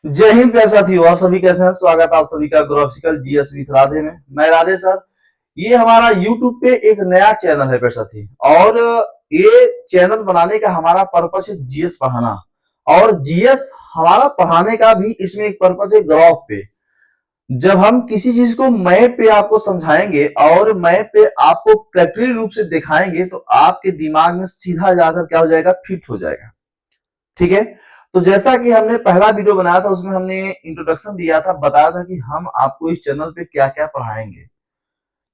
जय हिंद प्यारे साथियों, आप सभी कैसे हैं। स्वागत है आप सभी का ग्राफिकल जीएस विथ राधे में। मैं राधे सर। ये हमारा यूट्यूब पे एक नया चैनल है प्यारे साथी, और ये चैनल बनाने का हमारा पर्पस है जीएस पढ़ाना। और जीएस हमारा पढ़ाने का भी इसमें एक पर्पस है ग्राफ पे। जब हम किसी चीज को मैप पे आपको समझाएंगे और मैप पे आपको प्रैक्टिकल रूप से दिखाएंगे तो आपके दिमाग में सीधा जाकर क्या हो जाएगा, फिट हो जाएगा। ठीक है। तो जैसा कि हमने पहला वीडियो बनाया था उसमें हमने इंट्रोडक्शन दिया था, बताया था कि हम आपको इस चैनल पे क्या क्या पढ़ाएंगे।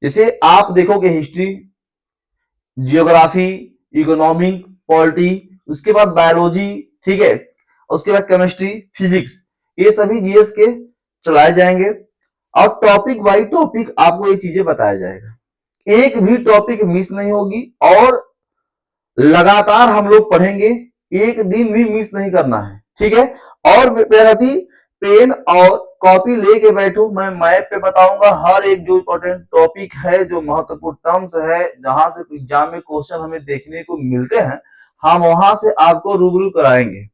जैसे आप देखोगे हिस्ट्री, जियोग्राफी, इकोनॉमिक, पॉलिटी, उसके बाद बायोलॉजी, ठीक है, उसके बाद केमिस्ट्री, फिजिक्स, ये सभी जीएस के चलाए जाएंगे। और टॉपिक बाई टॉपिक आपको ये चीजें बताया जाएगा। एक भी टॉपिक मिस नहीं होगी और लगातार हम लोग पढ़ेंगे, एक दिन भी मिस नहीं करना है। ठीक है। और विद्यार्थी पेन और कॉपी लेके बैठो, मैं मैप पे बताऊंगा हर एक जो इंपॉर्टेंट टॉपिक है, जो महत्वपूर्ण टर्म्स है, जहां से एग्जाम में क्वेश्चन हमें देखने को मिलते हैं, हम वहां से आपको रूबरू कराएंगे।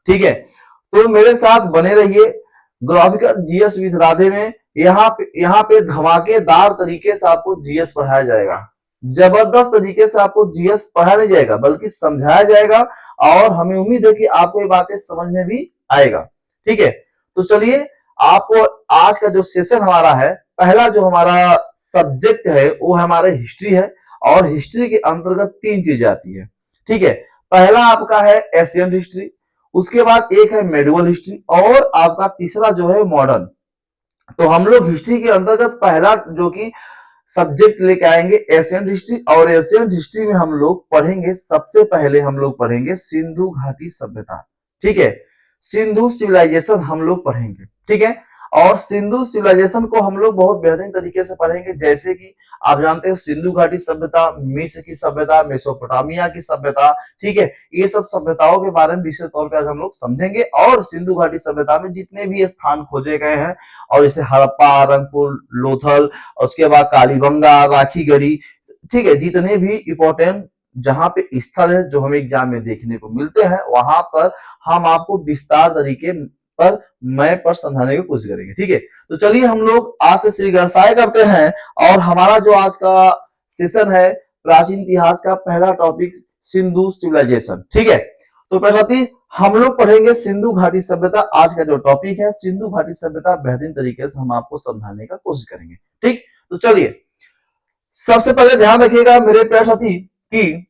ठीक है। तो मेरे साथ बने रहिए ग्राफिकल जीएस विद राधे में। यहाँ पे धमाकेदार तरीके से आपको जीएस पढ़ाया जाएगा। जबरदस्त तरीके से आपको जीएस पढ़ाया नहीं जाएगा बल्कि समझाया जाएगा, और हमें उम्मीद है कि आपको ये बातें समझ में भी आएगा। ठीक है। तो चलिए, आपको आज का जो सेशन हमारा है, पहला जो हमारा सब्जेक्ट है वो हमारा हिस्ट्री है। और हिस्ट्री के अंतर्गत तीन चीजें आती है। ठीक है। पहला आपका है एशियन हिस्ट्री, उसके बाद एक है मेडिवल हिस्ट्री, और आपका तीसरा जो है मॉडर्न। तो हम लोग हिस्ट्री के अंतर्गत पहला जो कि सब्जेक्ट लेके आएंगे एशियन हिस्ट्री। और एशियन हिस्ट्री में हम लोग पढ़ेंगे, सबसे पहले हम लोग पढ़ेंगे सिंधु घाटी सभ्यता। ठीक है। सिंधु सिविलाइजेशन हम लोग पढ़ेंगे। ठीक है। और सिंधु सिविलाइजेशन को हम लोग बहुत बेहतरीन तरीके से पढ़ेंगे। जैसे कि आप जानते हो सिंधु घाटी सभ्यता, मिस्र की सभ्यता, मेसोपोटामिया की सभ्यता, ठीक है, ये सब सभ्यताओं के बारे में विशेष तौर पर आज हम लोग समझेंगे। और सिंधु घाटी सभ्यता में जितने भी स्थान खोजे गए हैं, और जैसे हड़प्पा, रंगपुर, लोथल, उसके बाद कालीबंगा, राखीगढ़ी, ठीक है, जितने भी इंपॉर्टेंट जहां पे स्थल है जो हमें एग्जाम में देखने को मिलते हैं, वहां पर हम आपको विस्तार तरीके पर मैप पर समझाने की कोशिश करेंगे। ठीक है। तो चलिए हम लोग आज से श्री गणसाय करते हैं। और हमारा जो आज का सेशन है, प्राचीन इतिहास का पहला टॉपिक सिंधु सिविलाइजेशन। ठीक है। तो प्रशाती हम लोग पढ़ेंगे सिंधु घाटी सभ्यता। आज का जो टॉपिक है सिंधु घाटी सभ्यता, बेहतरीन तरीके से हम आपको समझाने का कोशिश करेंगे। ठीक। तो चलिए, सबसे पहले ध्यान रखिएगा मेरे प्यारे साथी कि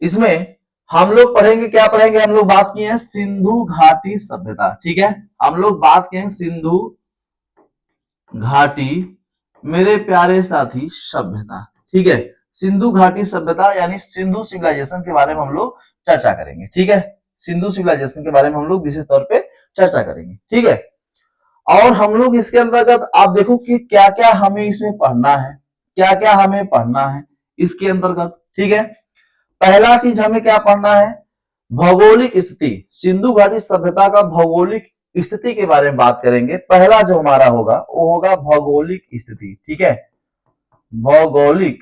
इसमें हम लोग पढ़ेंगे, क्या पढ़ेंगे, हम लोग बात किए हैं सिंधु घाटी सभ्यता। ठीक है। हम लोग बात किए हैं सिंधु घाटी, मेरे प्यारे साथी, सभ्यता। ठीक है। सिंधु घाटी सभ्यता यानी सिंधु सिविलाइजेशन के बारे में हम लोग चर्चा करेंगे। ठीक है। सिंधु सिविलाइजेशन के बारे में हम लोग विशेष तौर पे चर्चा करेंगे। ठीक है। और हम लोग इसके अंतर्गत आप देखो कि क्या क्या हमें इसमें पढ़ना है, क्या क्या हमें पढ़ना है इसके अंतर्गत। ठीक है। पहला चीज हमें क्या पढ़ना है, भौगोलिक स्थिति। सिंधु घाटी सभ्यता का भौगोलिक स्थिति के बारे में बात करेंगे। पहला जो हमारा होगा वो होगा भौगोलिक स्थिति। ठीक है। भौगोलिक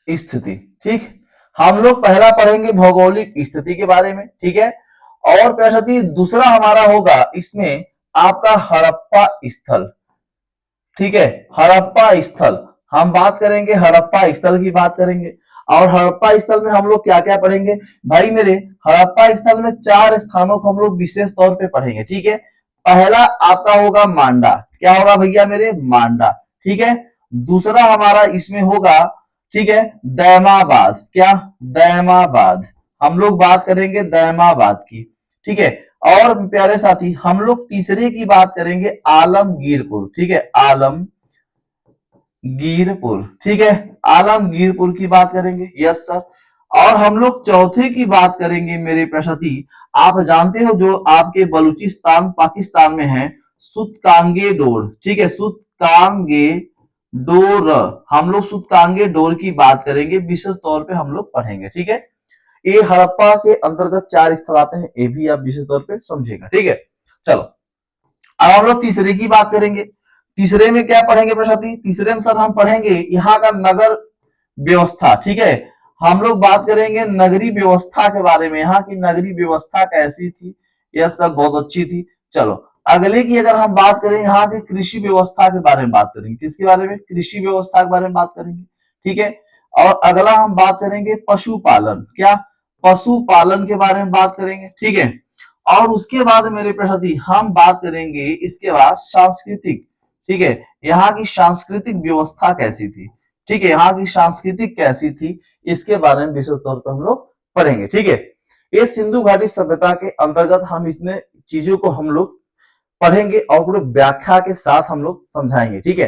स्थिति। ठीक। हम लोग पहला पढ़ेंगे भौगोलिक स्थिति के बारे में। ठीक है। और प्यारे दूसरा हमारा होगा इसमें आपका हड़प्पा स्थल। ठीक है। हड़प्पा स्थल हम बात करेंगे, हड़प्पा स्थल की बात करेंगे। और हड़प्पा स्थल में हम लोग क्या क्या पढ़ेंगे भाई मेरे, हड़प्पा स्थल में 4 स्थानों को हम लोग विशेष तौर पे पढ़ेंगे। ठीक है। पहला आपका होगा मांडा। क्या होगा भैया मेरे, मांडा। ठीक है। दूसरा हमारा इसमें होगा, ठीक है, दैमाबाद। क्या, दैमाबाद, हम लोग बात करेंगे दैमाबाद की। ठीक है। और प्यारे साथी हम लोग तीसरे की बात करेंगे आलमगीरपुर। ठीक है, आलमगीरपुर। ठीक है, आलमगीरपुर की बात करेंगे। Yes sir. और हम लोग चौथे की बात करेंगे मेरे प्रशाती, आप जानते हो जो आपके बलूचिस्तान पाकिस्तान में है, सुतकांगे डोर। ठीक है, सुतकांगे डोर, हम लोग सुतकांगे डोर की बात करेंगे, विशेष तौर पे हम लोग पढ़ेंगे। ठीक है। ये हड़प्पा के अंतर्गत 4 स्थल आते हैं, ये भी आप विशेष तौर पे समझेगा। ठीक है। चलो, अब हम लोग तीसरे की बात करेंगे। तीसरे में क्या पढ़ेंगे प्रशांति, तीसरे में सर हम पढ़ेंगे यहाँ का नगर व्यवस्था। ठीक है। हम लोग बात करेंगे नगरीय व्यवस्था के बारे में, यहाँ की नगरीय व्यवस्था कैसी थी, यह सब बहुत अच्छी थी। चलो अगले की अगर हम बात करें, यहाँ की कृषि व्यवस्था के बारे में बात करेंगे। किसके बारे में? कृषि व्यवस्था के बारे में बात करेंगे, ठीक है। और अगला हम बात करेंगे पशुपालन, क्या? पशुपालन के बारे में बात करेंगे, ठीक है। और उसके बाद मेरे प्रति हम बात करेंगे इसके बाद सांस्कृतिक, ठीक है, यहाँ की सांस्कृतिक व्यवस्था कैसी थी, ठीक है, यहाँ की सांस्कृतिक कैसी थी, इसके बारे में विशेष तौर पर हम लोग पढ़ेंगे, ठीक है। ये सिंधु घाटी सभ्यता के अंतर्गत हम इसमें चीजों को हम लोग पढ़ेंगे और पूरे व्याख्या के साथ हम लोग समझाएंगे, ठीक है।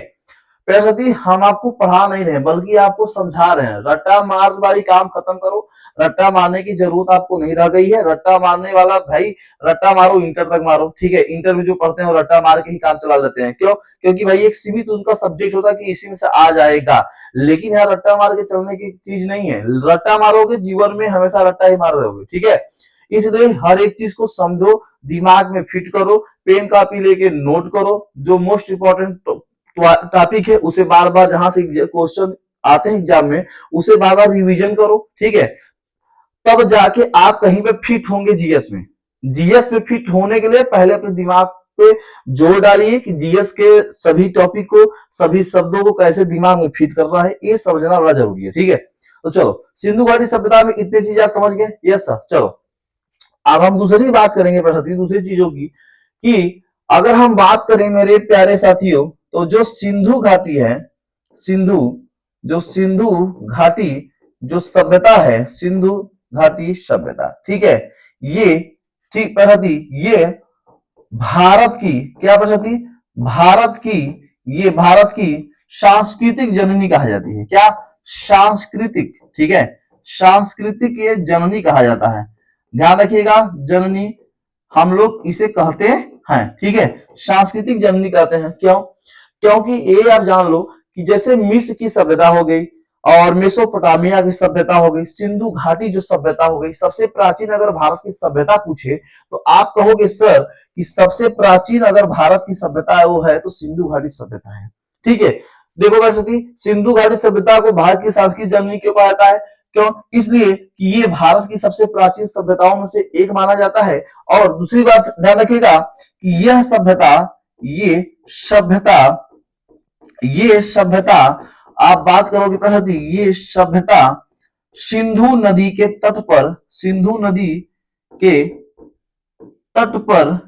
प्रयासती हम आपको पढ़ा नहीं रहे बल्कि आपको समझा रहे हैं। रट्टा मार वाली काम खत्म करो, रट्टा मारने की जरूरत आपको नहीं रह गई है। रट्टा मारने वाला भाई रट्टा मारो, इंटर तक मारो, ठीक है। इंटर में जो पढ़ते हैं वो रट्टा मार के ही काम चला लेते हैं, क्यों? क्योंकि भाई एक सीमित उनका सब्जेक्ट होता है कि इसी में से आ जाएगा, लेकिन यहाँ रट्टा मार के चलने की चीज नहीं है। रट्टा मारोगे जीवन में हमेशा रट्टा ही मार रहोगे, ठीक है। इसलिए हर एक चीज को समझो, दिमाग में फिट करो, पेन कॉपी लेके नोट करो, जो मोस्ट इंपॉर्टेंट टॉपिक है उसे बार बार जहां से क्वेश्चन आते हैं एग्जाम में उसे बार बार रिवीजन करो, ठीक है। तब जाके आप कहीं पे फिट होंगे जीएस में। जीएस में फिट होने के लिए पहले अपने दिमाग पे जोर डालिए कि जीएस के सभी टॉपिक को, सभी शब्दों को कैसे दिमाग में फिट करना है, ये समझना बड़ा जरूरी है, ठीक है। तो चलो सिंधु घाटी सभ्यता में इतने चीज आप समझ गए? Yes sir. चलो अब हम दूसरी बात करेंगे प्रशांति, दूसरी चीजों की, कि अगर हम बात करें मेरे प्यारे साथियों, तो जो सिंधु घाटी है, सिंधु घाटी जो सभ्यता है, सिंधु घाटी सभ्यता, ठीक है, ये, ठीक प्रशांति, ये भारत की, क्या प्रशांति? भारत की सांस्कृतिक जननी कहा जाती है, क्या? सांस्कृतिक, ठीक है, सांस्कृतिक ये जननी कहा जाता है। ध्यान रखिएगा, जननी हम लोग इसे कहते हैं, ठीक है, सांस्कृतिक जननी कहते हैं। क्यों? क्योंकि ये आप जान लो कि जैसे मिस्र की सभ्यता हो गई और मेसोपोटामिया की सभ्यता हो गई, सिंधु घाटी जो सभ्यता हो गई, सबसे प्राचीन अगर भारत की सभ्यता पूछे तो आप कहोगे सर कि सबसे प्राचीन अगर भारत की सभ्यता है वो है तो सिंधु घाटी सभ्यता है, ठीक है। देखो वैसे सिंधु घाटी सभ्यता को भारत की सांस्कृतिक जननी क्यों कहा जाता है? क्यों? इसलिए कि ये भारत की सबसे प्राचीन सभ्यताओं में से एक माना जाता है। और दूसरी बात ध्यान रखिएगा कि यह सभ्यता आप बात करोगे प्रहदी, ये सभ्यता सिंधु नदी के तट पर, सिंधु नदी के तट पर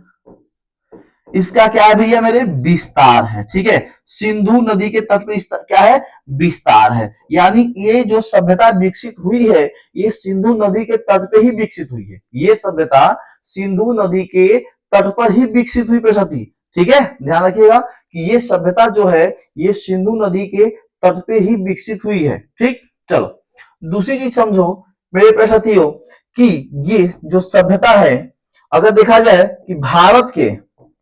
इसका क्या है भैया मेरे? विस्तार है, ठीक है। सिंधु नदी के तट पर क्या है? विस्तार है। यानी ये जो सभ्यता विकसित हुई है ये सिंधु नदी के तट पे ही विकसित हुई है। ये सभ्यता सिंधु नदी के तट पर ही विकसित हुई प्रशांति, ठीक है। ध्यान रखिएगा कि ये सभ्यता जो है ये सिंधु नदी के तट पे ही विकसित हुई है, ठीक। चलो दूसरी चीज समझो मेरे प्रशांतियों कि ये जो सभ्यता है, अगर देखा जाए कि भारत के,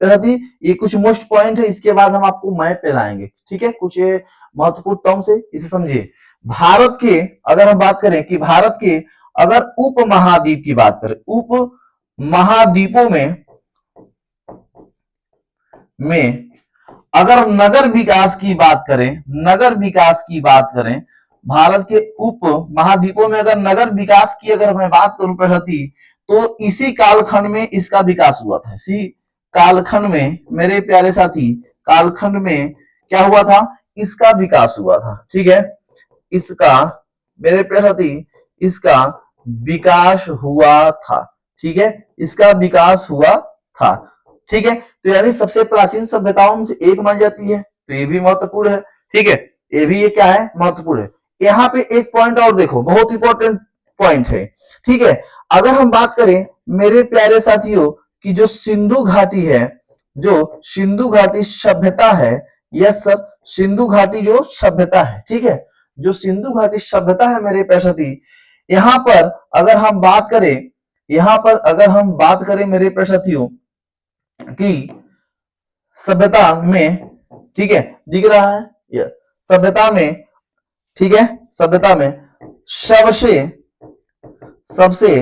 ये कुछ मोस्ट पॉइंट है, इसके बाद हम आपको मैप पे लाएंगे, ठीक है। कुछ ये महत्वपूर्ण टर्म्स है, इसे समझिए। भारत के अगर हम बात करें कि भारत के अगर उप महाद्वीप की बात करें, उप महाद्वीपों में अगर नगर विकास की बात करें, भारत के उप महाद्वीपों में अगर नगर विकास की अगर मैं बात करूं प्रगति, तो इसी कालखंड में इसका विकास हुआ था। इसी कालखंड में मेरे प्यारे साथी, कालखंड में क्या हुआ था? इसका विकास हुआ था, ठीक है। इसका मेरे प्यारे साथी, इसका विकास हुआ था, ठीक है, इसका विकास हुआ था, ठीक है। तो यानी सबसे प्राचीन सभ्यताओं में से एक मानी जाती है, तो ये भी महत्वपूर्ण है, ठीक है। ये भी ये क्या है? महत्वपूर्ण है। यहाँ पे एक पॉइंट और देखो, बहुत इंपॉर्टेंट पॉइंट है, ठीक है। अगर हम बात करें मेरे प्यारे साथियों कि जो सिंधु घाटी है, जो सिंधु घाटी सभ्यता है, यस सर, सिंधु घाटी जो सभ्यता है, ठीक है, जो सिंधु घाटी सभ्यता है मेरे प्यारे साथी, यहाँ पर अगर हम बात करें मेरे प्यारे साथियों कि सभ्यता में, ठीक है, दिख रहा है ये सभ्यता में, ठीक है, सभ्यता में सबसे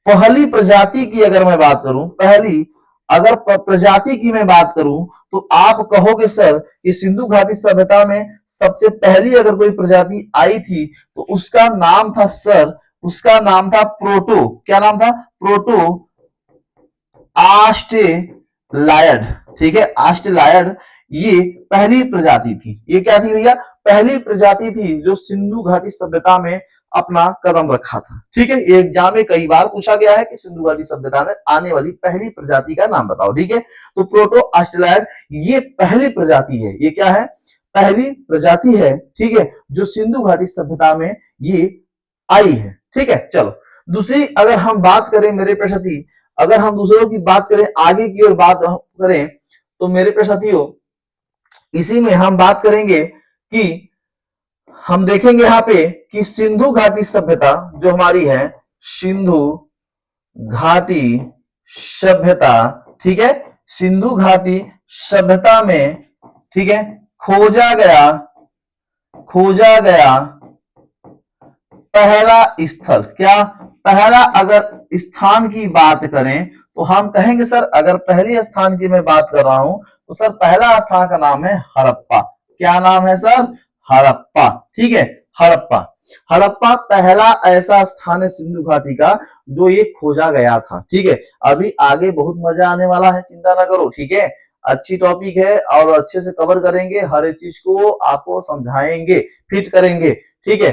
पहली प्रजाति की अगर मैं बात करूं, पहली अगर प्रजाति की मैं बात करूं तो आप कहोगे सर कि सिंधु घाटी सभ्यता में सबसे पहली अगर कोई प्रजाति आई थी तो उसका नाम था सर, उसका नाम था प्रोटो, क्या नाम था? प्रोटो ऑस्ट्रेलायड, ठीक है, ऑस्ट्रेलायड ये पहली प्रजाति थी। ये क्या थी भैया? पहली प्रजाति थी जो सिंधु घाटी सभ्यता में अपना कदम रखा था, ठीक है। ये एग्जाम में कई बार पूछा गया है कि सिंधु घाटी सभ्यता में आने वाली पहली प्रजाति का नाम बताओ, ठीक है। तो प्रोटो ऑस्ट्रेलायड ये पहली प्रजाति है, ये क्या है? पहली प्रजाति है, ठीक है, जो सिंधु घाटी सभ्यता में ये आई है, ठीक है। चलो दूसरी अगर हम बात करें मेरे प्रति, अगर हम दूसरों की बात करें, आगे की ओर बात करें तो मेरे प्रसाथियों इसी में हम बात करेंगे कि हम देखेंगे यहां पे कि सिंधु घाटी सभ्यता जो हमारी है, सिंधु घाटी सभ्यता, ठीक है, सिंधु घाटी सभ्यता में, ठीक है, खोजा गया पहला स्थल, क्या? पहला अगर स्थान की बात करें तो हम कहेंगे सर अगर पहले स्थान की मैं बात कर रहा हूं तो सर पहला स्थान का नाम है हड़प्पा। क्या नाम है सर? हड़प्पा, ठीक है, हड़प्पा। हड़प्पा पहला ऐसा स्थान है सिंधु घाटी का जो ये खोजा गया था, ठीक है। अभी आगे बहुत मजा आने वाला है, चिंता ना करो, ठीक है। अच्छी टॉपिक है और अच्छे से कवर करेंगे, हर एक चीज को आपको समझाएंगे, फिट करेंगे, ठीक है।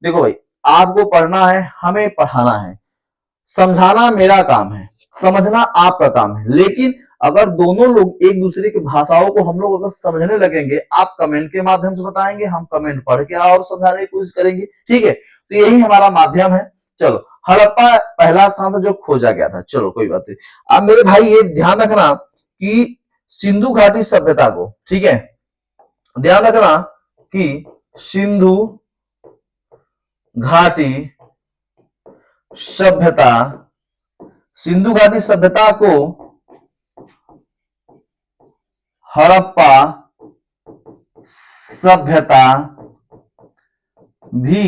देखो भाई, आपको पढ़ना है, हमें पढ़ाना है, समझाना मेरा काम है, समझना आपका काम है। लेकिन अगर दोनों लोग एक दूसरे की भाषाओं को हम लोग अगर समझने लगेंगे, आप कमेंट के माध्यम से बताएंगे, हम कमेंट पढ़ के और समझाने की कोशिश करेंगे, ठीक है। तो यही हमारा माध्यम है। चलो, हड़प्पा पहला स्थान था जो खोजा गया था, चलो कोई बात नहीं। अब मेरे भाई ये ध्यान रखना कि सिंधु घाटी सभ्यता को, ठीक है, ध्यान रखना कि सिंधु घाटी सभ्यता, सिंधु घाटी सभ्यता को हड़प्पा सभ्यता भी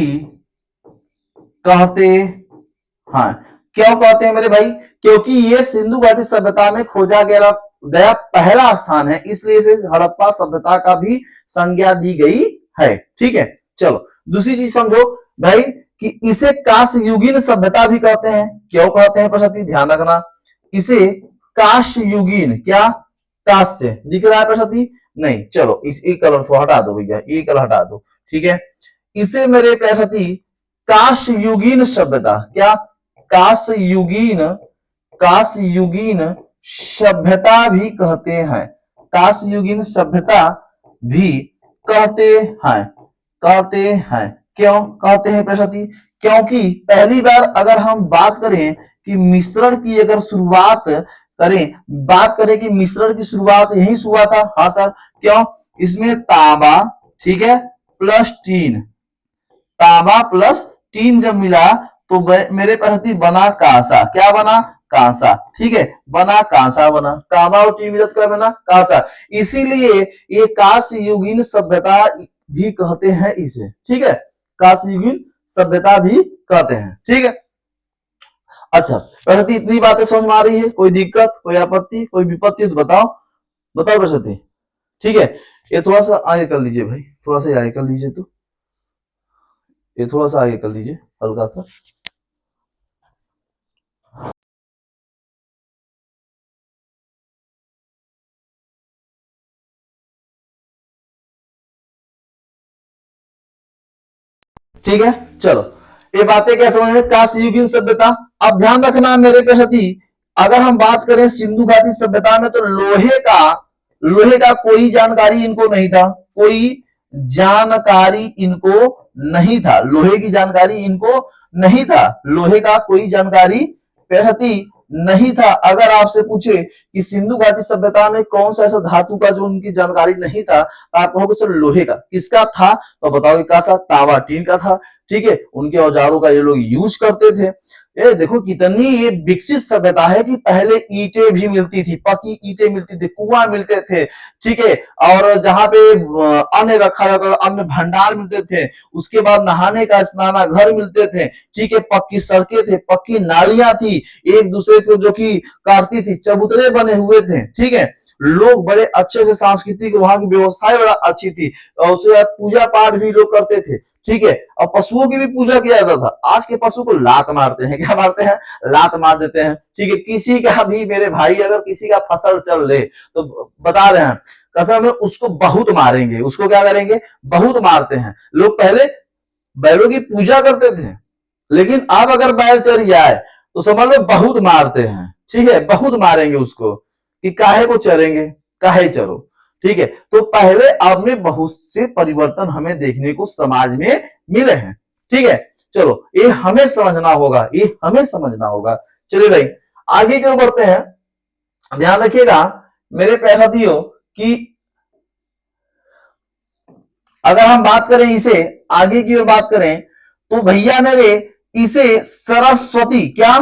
कहते हैं। क्यों कहते हैं मेरे भाई? क्योंकि ये सिंधु घाटी सभ्यता में खोजा गया पहला स्थान है, इसलिए इसे हड़प्पा सभ्यता का भी संज्ञा दी गई है, ठीक है। चलो दूसरी चीज समझो भाई कि इसे कांस्ययुगीन सभ्यता भी कहते हैं। क्यों कहते हैं प्रसादी? ध्यान रखना, इसे कांस्ययुगीन, क्या? कांस्य दिख रहा है प्रसादी? नहीं, चलो इस एक कलर को हटा दो भैया, ये कलर हटा दो, ठीक है। इसे मेरे प्रसादी कांस्ययुगीन सभ्यता, क्या? कांस्ययुगीन सभ्यता भी कहते हैं, कांस्ययुगीन सभ्यता भी कहते हैं। क्यों कहते हैं प्रसादी? क्योंकि पहली बार अगर हम बात करें कि मिश्रण की अगर शुरुआत बात करें कि मिश्रण की शुरुआत यहीं से हुआ था। हाँ सर, क्यों? इसमें तांबा, ठीक है, प्लस टीन, तांबा प्लस टीन जब मिला तो मेरे प्रति बना कांसा। क्या बना? कांसा, ठीक है, बना कांसा, बना तांबा और टीन मिलकर क्या बना? कांसा। इसीलिए ये कांस्ययुगीन सभ्यता भी कहते हैं इसे, ठीक है, कांस्ययुगीन सभ्यता भी कहते हैं, ठीक है। अच्छा प्रगति, इतनी बातें समझ में आ रही है? कोई दिक्कत, कोई आपत्ति, कोई विपत्ति तो बताओ प्रगति, ठीक है। ये थोड़ा सा आगे कर लीजिए भाई, थोड़ा सा आगे कर लीजिए, तो ये थोड़ा सा आगे कर लीजिए हल्का सा। ठीक है, चलो ये बातें क्या समझ में? कांस्ययुगीन सभ्यता। अब ध्यान रखना मेरे प्रति, अगर हम बात करें सिंधु घाटी सभ्यता में तो लोहे का कोई जानकारी इनको नहीं था, कोई जानकारी इनको नहीं था, लोहे की जानकारी इनको नहीं था, लोहे का कोई जानकारी प्रति नहीं था। अगर आपसे पूछे कि सिंधु घाटी सभ्यता में कौन सा ऐसा धातु का जो उनकी जानकारी नहीं था, तो आप कहोगे सर लोहे का। किसका था? तो बताओगे का सा? तांबा टीन का था, ठीक है, उनके औजारों का ये लोग यूज करते थे। ये देखो कितनी ये विकसित सभ्यता है कि पहले ईंटें भी मिलती थी, पकी ईंटें मिलती थी, कुआं मिलते थे, ठीक है, और जहां पे अन्न रखा जाता, अन्न भंडार मिलते थे, उसके बाद नहाने का स्नाना घर मिलते थे, ठीक है, पक्की सड़कें थे, पक्की नालियां थी, एक दूसरे को जो कि काटती थी, चबूतरे बने हुए थे, ठीक है, लोग बड़े अच्छे से सांस्कृतिक वहां की व्यवस्थाएं बड़ा अच्छी थी, और उसके बाद पूजा पाठ भी लोग करते थे, ठीक है, और पशुओं की भी पूजा किया जाता था। आज के पशु को लात मारते हैं, क्या मारते हैं, लात मार देते हैं, ठीक है, किसी का भी मेरे भाई अगर किसी का फसल चल ले तो बता रहे हैं कसम में उसको बहुत मारेंगे, उसको क्या करेंगे, बहुत मारते हैं लोग। पहले बैलों की पूजा करते थे, लेकिन अब अगर बैल चढ़ जाए तो समझ लो बहुत मारते हैं, ठीक है, बहुत मारेंगे उसको कि काहे को चरेंगे, काहे चरो, ठीक है। तो पहले अब में बहुत से परिवर्तन हमें देखने को समाज में मिले हैं, ठीक है। चलो ये हमें समझना होगा, ये हमें समझना होगा। चलिए भाई आगे क्यों बढ़ते हैं, ध्यान रखिएगा मेरे प्यारे साथियों कि अगर हम बात करें इसे आगे की ओर बात करें तो भैया मेरे इसे सरस्वती, क्या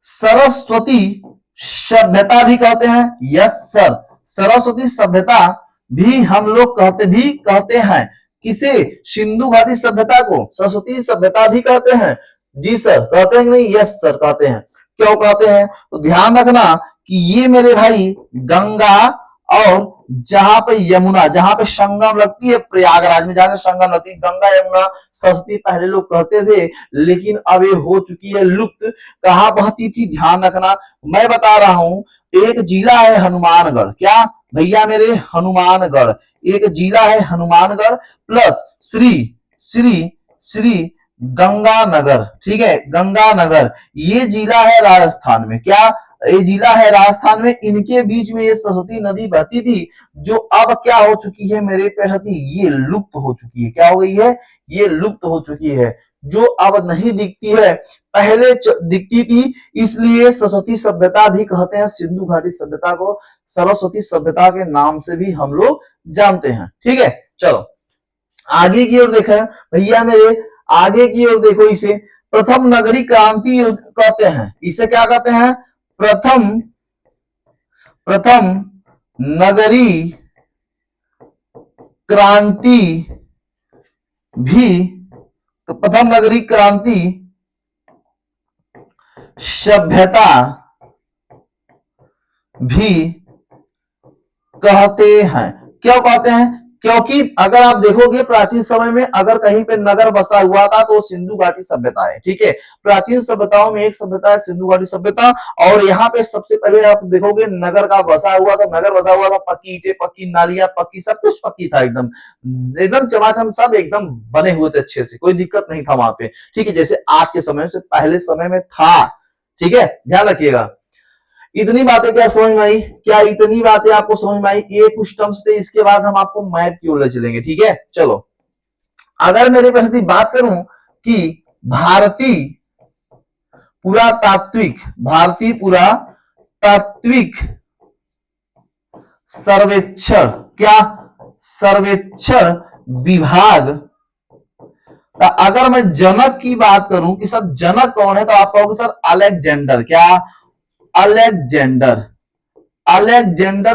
सरस्वती सभ्यता भी कहते हैं। यस सर, सरस्वती सभ्यता भी हम लोग कहते हैं। किसे, सिंधु घाटी सभ्यता को सरस्वती सभ्यता भी कहते हैं। जी सर कहते हैं कि नहीं, यस सर कहते हैं। क्यों कहते हैं, तो ध्यान रखना कि ये मेरे भाई गंगा और जहां पे यमुना, जहां पे संगम लगती है प्रयागराज में, जहां संगम लगती है गंगा यमुना सरस्वती, पहले लोग कहते थे, लेकिन अब ये हो चुकी है लुप्त। कहां बहती थी, ध्यान रखना, मैं बता रहा हूं, एक जिला है हनुमानगढ़, क्या भैया मेरे, हनुमानगढ़ एक जिला है, हनुमानगढ़ प्लस श्री श्री श्री गंगानगर, ठीक है, गंगानगर ये जिला है राजस्थान में, क्या ये जिला है राजस्थान में। इनके बीच में ये सरस्वती नदी बहती थी, जो अब क्या हो चुकी है मेरे प्यारे साथी, ये लुप्त हो चुकी है। क्या हो गई है, ये लुप्त हो चुकी है, जो अब नहीं दिखती है, पहले दिखती थी, इसलिए सरस्वती सभ्यता भी कहते हैं। सिंधु घाटी सभ्यता को सरस्वती सभ्यता के नाम से भी हम लोग जानते हैं, ठीक है। चलो आगे की ओर देखा भैया मेरे, आगे की ओर देखो, इसे प्रथम नगरी क्रांति कहते हैं। इसे क्या कहते हैं, प्रथम नगरी क्रांति भी, प्रथम नगरी क्रांति सभ्यता भी कहते हैं। क्यों कहते हैं, क्योंकि अगर आप देखोगे प्राचीन समय में अगर कहीं पे नगर बसा हुआ था तो सिंधु घाटी सभ्यता है, ठीक है। प्राचीन सभ्यताओं में एक सभ्यता है सिंधु घाटी सभ्यता, और यहाँ पे सबसे पहले आप देखोगे नगर का बसा हुआ था, नगर बसा हुआ था, पक्की ईंटें, पक्की नालियां, पक्की सब कुछ पक्की था, एकदम एकदम चमाचम, सब एकदम बने हुए थे अच्छे से, कोई दिक्कत नहीं था वहां पे, ठीक है, जैसे आज के समय से पहले समय में था, ठीक है, ध्यान रखिएगा। इतनी बातें क्या समझ में आई, क्या इतनी बातें आपको समझ में आई, ये कुछ टर्म्स थे, इसके बाद हम आपको मैप की ओर ले चलेंगे, ठीक है। चलो अगर मेरे पहले बात करूं कि भारतीय पुरातात्विक सर्वेक्षण, क्या सर्वेक्षण विभाग, अगर मैं जनक की बात करूं कि सर जनक कौन है, तो आप कहोगे सर अलेक्जेंडर, क्या अलेक्जेंडर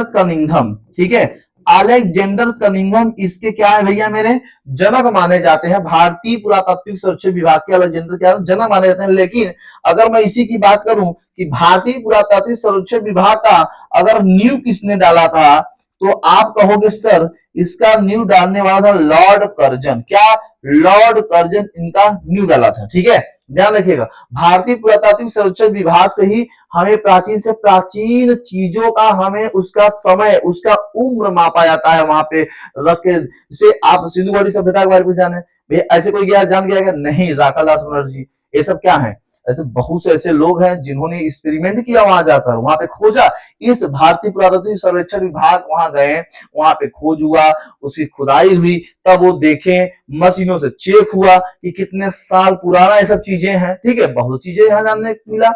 कनिंघम, ठीक है, अलेक्जेंडर कनिंघम इसके क्या है भैया मेरे, जनक माने जाते हैं। भारतीय पुरातात्विक सर्वेक्षण विभाग के अलेक्जेंडर क्या जनक माने जाते हैं। लेकिन अगर मैं इसी की बात करूं कि भारतीय पुरातात्विक सर्वेक्षण विभाग का अगर नींव किसने डाला था, तो आप कहोगे सर इसका नींव डालने वाला था लॉर्ड कर्जन, क्या लॉर्ड कर्जन इनका नींव डाला था, ठीक है, ध्यान रखिएगा। भारतीय पुरातात्विक सर्वेक्षण विभाग से ही हमें प्राचीन से प्राचीन चीजों का, हमें उसका समय, उसका उम्र मापा जाता है वहां पे रख के। जैसे आप सिंधु घाटी सभ्यता के बारे में जाने, भैया ऐसे कोई गया जान गया नहीं, राखालदास बनर्जी, ये सब क्या है, ऐसे बहुत से ऐसे लोग हैं जिन्होंने एक्सपेरिमेंट किया वहां जाकर, वहां पे खोजा। इस भारतीय पुरातात्विक सर्वेक्षण विभाग वहां गए, वहां पे खोज हुआ, उसकी खुदाई हुई, तब वो देखे, मशीनों से चेक हुआ कि कितने साल पुराना ये सब चीजें हैं, ठीक है, बहुत चीजें यहाँ जानने को मिला।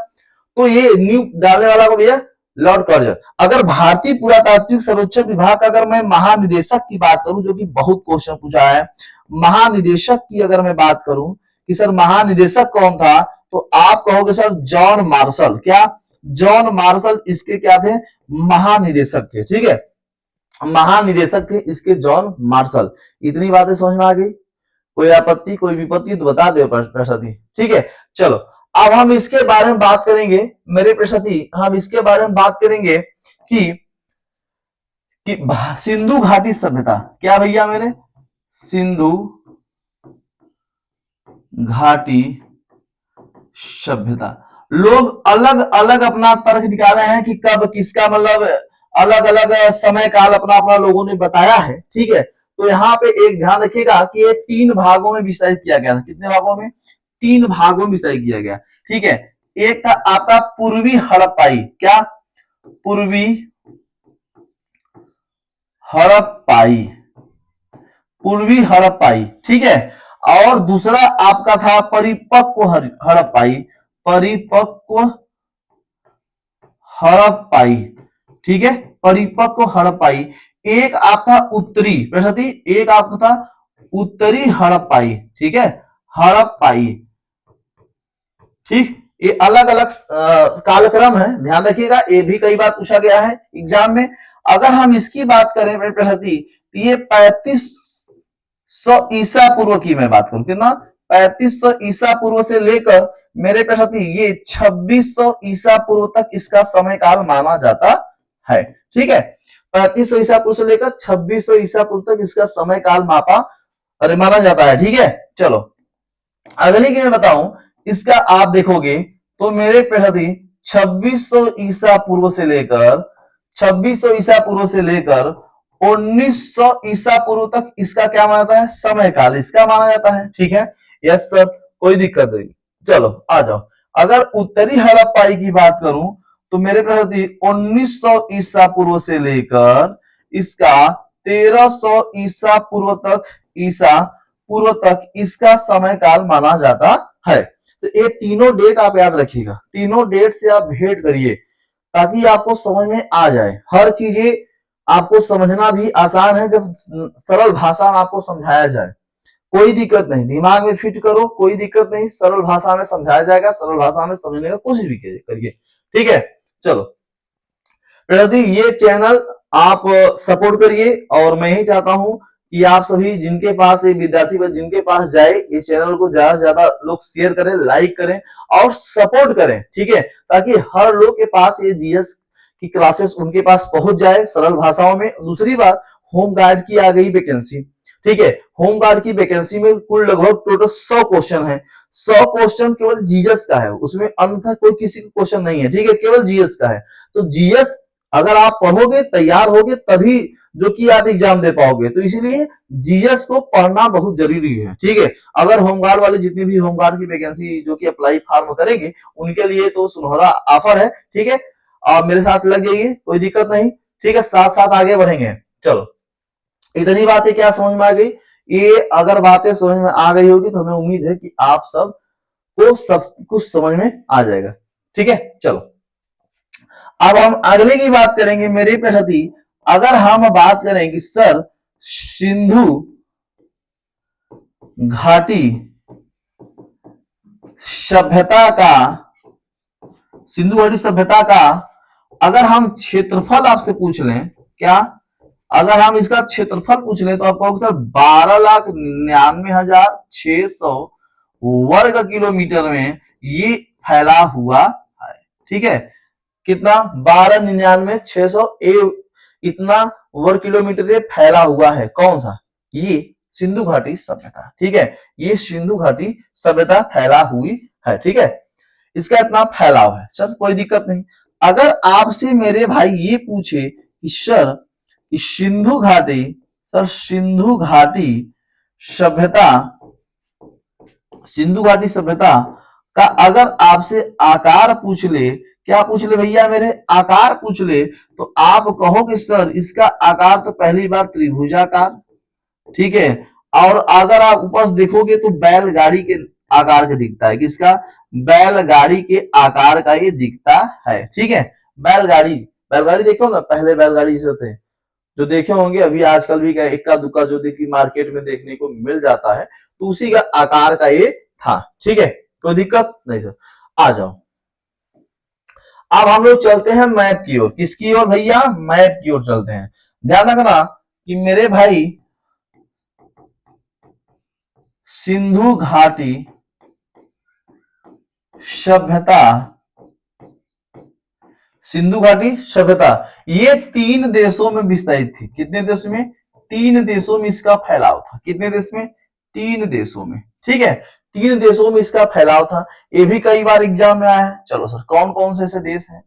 तो ये न्यू डालने वाला को भैया लॉर्ड कर्जन। अगर भारतीय पुरातात्विक सर्वेक्षण विभाग का अगर मैं महानिदेशक की बात करूं, जो कि बहुत क्वेश्चन पूछा है, महानिदेशक की अगर मैं बात करूं कि सर महानिदेशक कौन था, तो आप कहोगे सर जॉन मार्शल। क्या? जॉन मार्शल इसके क्या थे? महानिदेशक थे। ठीक है, महानिदेशक थे इसके जॉन मार्शल। इतनी बातें समझ में आ गई? कोई आपत्ति कोई विपत्ति तो बता दो प्रसादी। ठीक है, चलो अब हम इसके बारे में बात करेंगे मेरे प्रसादी, हम इसके बारे में बात करेंगे कि सिंधु घाटी सभ्यता। क्या भैया मेरे? सिंधु घाटी सभ्यता। लोग अलग अलग अपना तर्क निकाले हैं कि कब किसका, मतलब अलग अलग समय काल अपना अपना लोगों ने बताया है। ठीक है, तो यहाँ पे एक ध्यान रखिएगा कि ये 3 भागों में विस्तारित किया गया था। कितने भागों में? 3 भागों में विस्तारित किया गया। ठीक है, एक था आपका पूर्वी हड़प्पाई। क्या? पूर्वी हड़प्पाई, पूर्वी हड़प्पाई। ठीक है, और दूसरा आपका था परिपक्व हड़प्पाई, परिपक्व हड़प्पाई। ठीक है, परिपक्व हड़प्पाई। एक आपका उत्तरी प्रगति, एक आपका था उत्तरी हड़प्पाई। ठीक है, हड़प्पाई। ठीक, ये अलग अलग कालक्रम है, ध्यान रखिएगा, ये भी कई बार पूछा गया है एग्जाम में। अगर हम इसकी बात करें प्रगति, तो ये 3500 ईसा पूर्व की मैं बात करूं, कितना? 3500 ईसा पूर्व से लेकर मेरे प्रगति ये 2600 ईसा पूर्व तक इसका समय काल माना जाता है। ठीक है, 3500 ईसा पूर्व से लेकर 2600 ईसा पूर्व तक इसका समय काल माना जाता है। ठीक है, चलो अगली की मैं बताऊं, इसका आप देखोगे तो मेरे प्रहदी 2600 ईसा पूर्व से लेकर 2600 ईसा पूर्व से लेकर 1900 ईसा पूर्व तक इसका क्या माना जाता है? समय काल इसका माना जाता है। ठीक है, यस सर, कोई दिक्कत नहीं। चलो आ जाओ, अगर उत्तरी हड़प्पाई की बात करूं तो मेरे प्रति 1900 ईसा पूर्व से लेकर इसका 1300 ईसा पूर्व तक इसका समय काल माना जाता है। तो ये तीनों डेट आप याद रखिएगा, तीनों डेट से आप भेंट करिए ताकि आपको समझ में आ जाए। हर चीजें आपको समझना भी आसान है जब सरल भाषा में आपको समझाया जाए। कोई दिक्कत नहीं, दिमाग में फिट करो, कोई दिक्कत नहीं, सरल भाषा में समझाया जाएगा, सरल भाषा में समझने का कोशिश भी करिए। ठीक है, चलो प्रगति, ये चैनल आप सपोर्ट करिए और मैं ही चाहता हूं कि आप सभी जिनके पास ये विद्यार्थी जिनके पास जाए, इस चैनल को ज्यादा से ज्यादा लोग शेयर करें, लाइक करें और सपोर्ट करें। ठीक है, ताकि हर लोग के पास ये जीएस की क्लासेस उनके पास पहुंच जाए सरल भाषाओं में। दूसरी बात, होम गार्ड की आ गई वैकेंसी। ठीक है, होम गार्ड की वैकेंसी में कुल लगभग टोटल 100 क्वेश्चन है। 100 क्वेश्चन केवल जीएस का है, उसमें अन्यथा कोई किसी का क्वेश्चन नहीं है। ठीक है, केवल जीएस का है। तो जीएस अगर आप पढ़ोगे, तैयार होगे, तभी जो कि आप एग्जाम दे पाओगे। तो इसीलिए जीएस को पढ़ना बहुत जरूरी है। ठीक है, अगर होमगार्ड वाले जितने भी होमगार्ड की वैकेंसी जो कि अप्लाई फॉर्म करेंगे उनके लिए तो सुनहरा ऑफर है। ठीक है, आप मेरे साथ लग जाइए, कोई दिक्कत नहीं। ठीक है, साथ साथ आगे बढ़ेंगे। चलो, इतनी बातें क्या समझ में आ गई? ये अगर बातें समझ में आ गई होगी तो हमें उम्मीद है कि आप सब को सब कुछ समझ में आ जाएगा। ठीक है, चलो अब हम अगले की बात करेंगे मेरे प्रति। अगर हम बात करें कि सर सिंधु घाटी सभ्यता का, सिंधु घाटी सभ्यता का अगर हम क्षेत्रफल आपसे पूछ लें, क्या अगर हम इसका क्षेत्रफल पूछ लें तो आप कहोगे सर 12,99,600 वर्ग किलोमीटर में ये फैला हुआ है। ठीक है, कितना? 12,99,600 इतना वर्ग किलोमीटर ये फैला हुआ है। कौन सा? ये सिंधु घाटी सभ्यता। ठीक है, ये सिंधु घाटी सभ्यता फैला हुई है। ठीक है, इसका इतना फैलाव है। सर कोई दिक्कत नहीं। अगर आपसे मेरे भाई ये पूछे कि सर सिंधु घाटी, सर सिंधु घाटी सभ्यता, सिंधु घाटी सभ्यता का अगर आपसे आकार पूछ ले, क्या पूछ ले भैया मेरे? आकार पूछ ले, तो आप कहोगे सर इसका आकार तो पहली बार त्रिभुजाकार। ठीक है, और अगर आप ऊपर देखोगे तो बैलगाड़ी के आकार का दिखता है। किसका? बैलगाड़ी के आकार का ये दिखता है। ठीक है, बैलगाड़ी, बैलगाड़ी देखो ना, पहले बैलगाड़ी से थे जो देखे होंगे, अभी आजकल भी इक्का दुक्का जो देखिए मार्केट में देखने को मिल जाता है, तो उसी का आकार का ये था। ठीक है, कोई दिक्कत नहीं सर। आ जाओ, अब हम लोग चलते हैं मैप की ओर। किसकी ओर भैया? मैप की ओर चलते हैं। ध्यान रखना कि मेरे भाई सिंधु घाटी सभ्यता, सिंधु घाटी सभ्यता ये 3 देशों में विस्तारित थी। कितने देशों में? 3 देशों में इसका फैलाव था। कितने देश में? 3 देशों में। ठीक है, 3 देशों में इसका फैलाव था। ये भी कई बार एग्जाम में आया है। चलो सर, कौन कौन से ऐसे देश हैं?